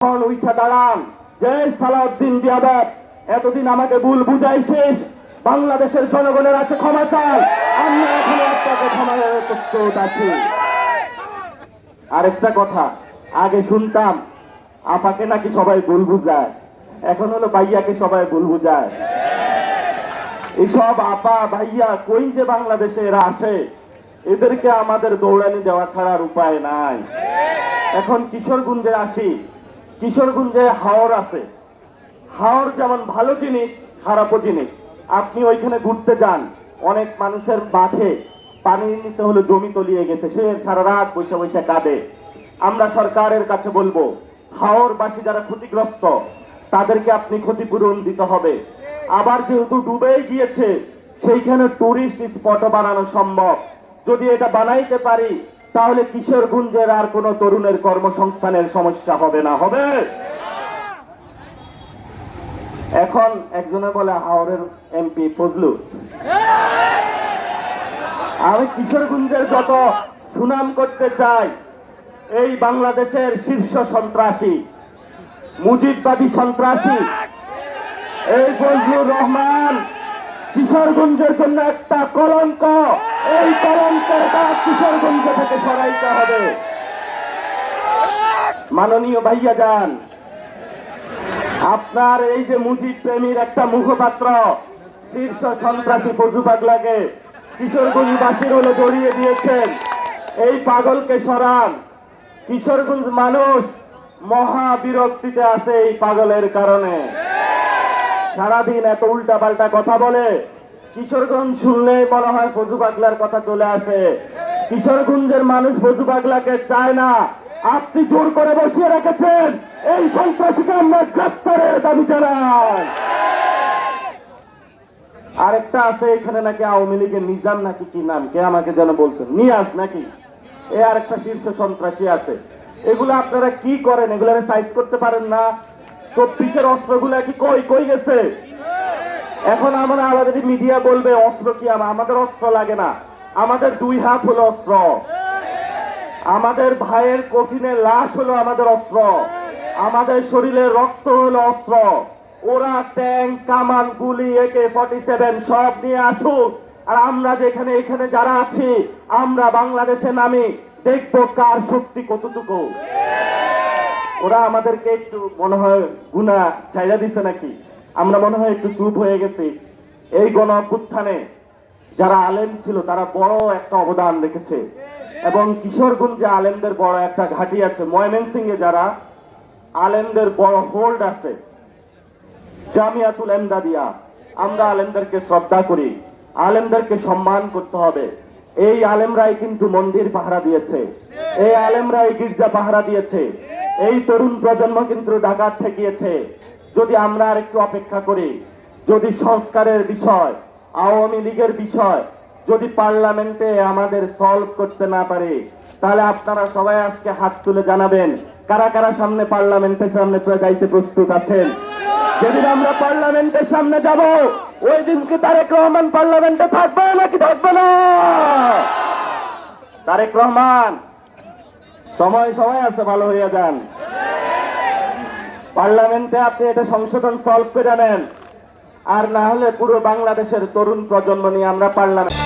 উঠা দাঁড়ান যে সালাউদ্দিন বিয়াদত এতদিন আমাকে ভুল বুঝাইছিস, বাংলাদেশের জনগণের আছে ক্ষমা চাই, আমরা এখানে আপনাকে ক্ষমার প্রস্তুত আছি। আরেকটা কথা, আগে শুনতাম আপাকে নাকি সবাই ভুল বুঝায়, এখন হলো ভাইয়াকে সবাই ভুল বুঝায়। এইসব আপা ভাইয়া কই যে বাংলাদেশে এরা আসে, এদেরকে আমাদের দৌড়ানি দেওয়া ছাড়ার উপায় নাই। এখন কিশোরগঞ্জে আসি, কিশোরগঞ্জে হাওর আছে। হাওর যেমন ভালো জিনিস খারাপও জিনিস। আপনি ওইখানে ঘুরতে যান, অনেক মানুষের মাঠে পানির নিচে হলো জমি তলিয়ে গেছে, সে সারা রাত বসে বসে কাঁদে। আমরা সরকারের কাছে বলবো, হাওরবাসী যারা ক্ষতিগ্রস্ত তাদেরকে আপনি ক্ষতিপূরণ দিতে হবে। আবার যেহেতু ডুবেই গিয়েছে, সেইখানে টুরিস্ট স্পটও বানানো সম্ভব। যদি এটা বানাইতে পারি তাহলে কিশোরগঞ্জের আর কোন তরুণের কর্মসংস্থানের সমস্যা হবে না। হবে? এখন একজনে বলে হাওরের এমপি ফজলু। আমি কিশোরগঞ্জের যত সুনাম করতে চাই, এই বাংলাদেশের শীর্ষ সন্ত্রাসী, মুজিববাদী সন্ত্রাসী এই ফজলুর রহমান কিশোরগঞ্জের জন্য একটা কলঙ্ক। এই কলঙ্কের কাজ কিশোরগঞ্জ থেকে সরাইতে হবে। মাননীয় ভাইয়া যান, আপনার এই যে মুজিব প্রেমীর একটা মুখপাত্র শীর্ষ সন্ত্রাসী ফজলু পাগলাকে কিশোরগঞ্জবাসীর হলে জড়িয়ে দিয়েছেন, এই পাগলকে সরান। কিশোরগঞ্জ মানুষ মহা বিরক্তিতে আছে এই পাগলের কারণে। সারাদিন এত উল্টা পাল্টা কথা বলে, কিশোরগঞ্জ শুনলেই মনে হয় ফজলু পাগলার কথা চলে আসে। কিশোরগঞ্জের মানুষ ফজলু পাগলাকে চায় না, আপনি জোর করে বসিয়ে রেখেছেন। এই সন্ত্রাসীকে আমরা গ্রেপ্তারের দাবি জানাই। আরেকটা আছে এখানে নাকি আওয়ামী লীগের নিজাম নাকি কি নাম, কে আমাকে যেন বলছেন, নিয়াজ নাকি, এ আরেকটা শীর্ষ সন্ত্রাসী আছে। এগুলো আপনারা কি করেন? এগুলো সাইজ করতে পারেন না? 24-এর অস্ত্রগুলা কি কই কই গেছে? এখন আমরা আমাদের মিডিয়া বলবে অস্ত্র কি, আমাদের অস্ত্র লাগে না, আমাদের 2 হাত হলো অস্ত্র, আমাদের ভাইয়ের কঠিনের লাশ হলো আমাদের অস্ত্র, আমাদের শরীরের রক্ত হলো অস্ত্র। ওরা ট্যাঙ্ক, কামান, গুলি, AK-47 সব নিয়ে আসুক, আর আমরা যেখানে এখানে যারা আছি, আমরা বাংলাদেশে নামি দেখবো কার শক্তি কতটুকু। ওরা আমাদেরকে একটু মনে হয় গুনাহ চাইরা দিচ্ছে নাকি, আমরা মনে হয় একটু চুপ হয়ে গেছি। এই গণ অভ্যুত্থানে যারা আলেম ছিল তারা বড় একটা অবদান রেখেছে, এবং কিশোরগঞ্জে আলেমদের বড় একটা ঘাঁটি আছে। ময়মনসিংহে যারা আলেমদের বড় হোল্ড আছে, জামিয়াতুল এমদাদিয়া, আমরা আলেমদেরকে শ্রদ্ধা করি, আলেমদেরকে সম্মান করতে হবে। এই আলেমরাই কিন্তু মন্দির পাহারা দিয়েছে, এই আলেমরাই গির্জা পাহারা দিয়েছে, এই তরুণ প্রজন্ম কিন্তু ডাকাত ঠেকিয়েছে। যদি আমরা আর একটু অপেক্ষা করি, যদি সংস্কারের বিষয়, আওয়ামী লীগের বিষয় যদি পার্লামেন্টে আমাদের সলভ করতে না পারে, তাহলে আপনারা সবাই আজকে হাত তুলে জানাবেন কারা কারা সামনে পার্লামেন্টের সামনে চলে যাইতে প্রস্তুত আছেন। যেদিন আমরা পার্লামেন্টের সামনে যাব, ওই দিন কি তারেক রহমান পার্লামেন্টে থাকবে নাকি থাকবে না? তারেক রহমান, সময় আছে, ভালো হইয়া যান। পার্লামেন্টে আপনি এটা সংশোধন সলভ করে নেন, আর না হলে পুরো বাংলাদেশের তরুণ প্রজন্ম নিয়ে আমরা পার্লামেন্ট